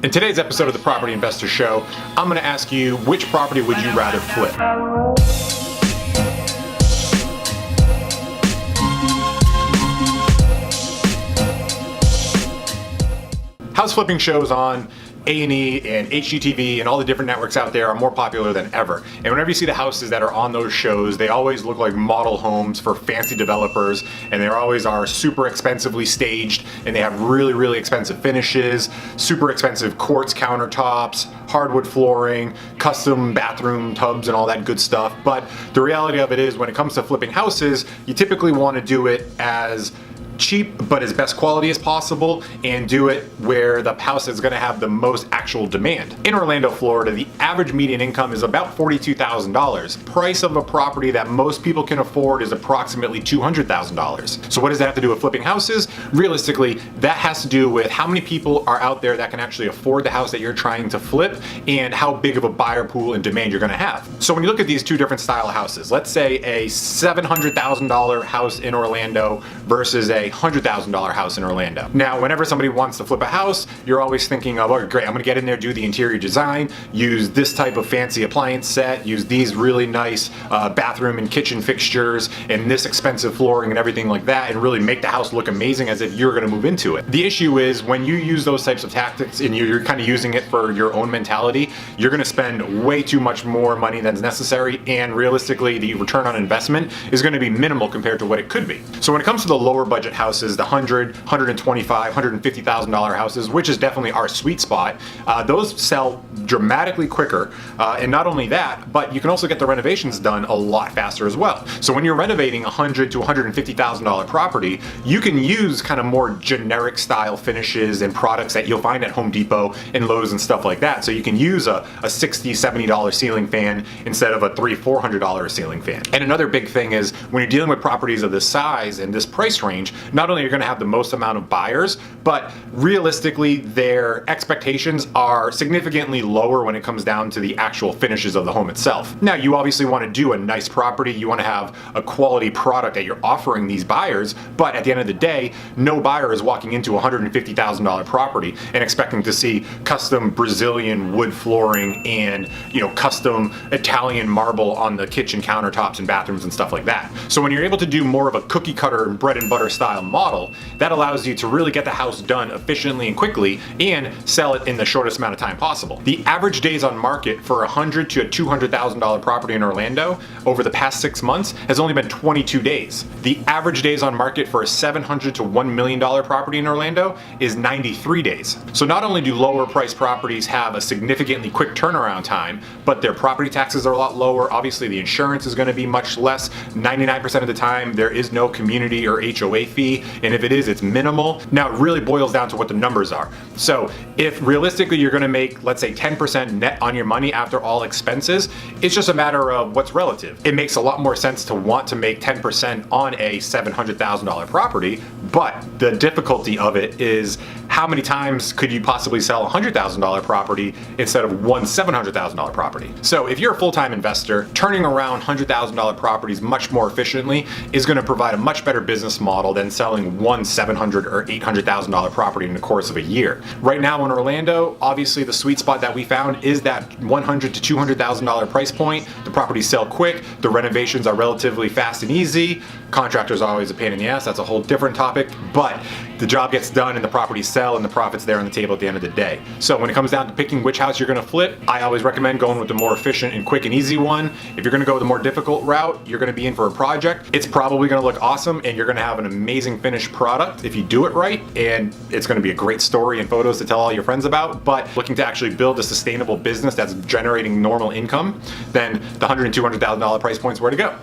In today's episode of the Property Investor Show, I'm going to ask you, which property would you rather flip? House flipping shows on A&E and HGTV and all the different networks out there are more popular than ever. And whenever you see the houses that are on those shows, they always look like model homes for fancy developers, and they always are super expensively staged, and they have really, really expensive finishes, super expensive quartz countertops, hardwood flooring, custom bathroom tubs, and all that good stuff. But the reality of it is, when it comes to flipping houses, you typically want to do it as cheap but as best quality as possible, and do it where the house is going to have the most actual demand. In Orlando, Florida, the average median income is about $42,000. Price of a property that most people can afford is approximately $200,000. So what does that have to do with flipping houses? Realistically, that has to do with how many people are out there that can actually afford the house that you're trying to flip, and how big of a buyer pool and demand you're going to have. So when you look at these two different style houses, let's say a $700,000 house in Orlando versus a $100,000 house in Orlando. Now, whenever somebody wants to flip a house, you're always thinking of, oh, great, I'm gonna get in there, do the interior design, use this type of fancy appliance set, use these really nice bathroom and kitchen fixtures, and this expensive flooring and everything like that, and really make the house look amazing as if you're gonna move into it. The issue is, when you use those types of tactics and you're kind of using it for your own mentality, you're gonna spend way too much more money than is necessary, and realistically, the return on investment is gonna be minimal compared to what it could be. So when it comes to the lower budget houses, the $100,000, $125,000, $150,000 houses, which is definitely our sweet spot, those sell dramatically quicker. And not only that, but you can also get the renovations done a lot faster as well. So when you're renovating a $100,000 to $150,000 property, you can use kind of more generic style finishes and products that you'll find at Home Depot and Lowe's and stuff like that. So you can use a $60, $70 ceiling fan instead of a $300, $400 ceiling fan. And another big thing is, when you're dealing with properties of this size and this price range, not only are you going to have the most amount of buyers, but realistically their expectations are significantly lower when it comes down to the actual finishes of the home itself. Now, you obviously want to do a nice property, you want to have a quality product that you're offering these buyers, but at the end of the day, no buyer is walking into a $150,000 property and expecting to see custom Brazilian wood flooring and, you know, custom Italian marble on the kitchen countertops and bathrooms and stuff like that. So when you're able to do more of a cookie cutter and bread and butter style model, that allows you to really get the house done efficiently and quickly, and sell it in the shortest amount of time possible. The average days on market for a $100,000 to $200,000 property in Orlando over the past 6 months has only been 22 days. The average days on market for a $700,000 to $1 million property in Orlando is 93 days. So not only do lower priced properties have a significantly quick turnaround time, but their property taxes are a lot lower. Obviously, the insurance is going to be much less. 99% of the time, there is no community or HOA fee, and if it is, it's minimal. Now, it really boils down to what the numbers are. So if realistically you're going to make, let's say, 10% net on your money after all expenses, it's just a matter of what's relative. It makes a lot more sense to want to make 10% on a $700,000 property, but the difficulty of it is, how many times could you possibly sell a $100,000 property instead of one $700,000 property? So if you're a full-time investor, turning around $100,000 properties much more efficiently is going to provide a much better business model than selling one $700,000 or $800,000 property in the course of a year. Right now in Orlando, obviously the sweet spot that we found is that $100,000 to $200,000 price point. The properties sell quick, the renovations are relatively fast and easy. Contractors are always a pain in the ass, that's a whole different topic, but the job gets done and the properties sell and the profit's there on the table at the end of the day. So when it comes down to picking which house you're going to flip, I always recommend going with the more efficient and quick and easy one. If you're going to go the more difficult route, you're going to be in for a project. It's probably going to look awesome and you're going to have an amazing finished product if you do it right, and it's going to be a great story and photos to tell all your friends about. But looking to actually build a sustainable business that's generating normal income, then the $100,000 and $200,000 price point's where to go.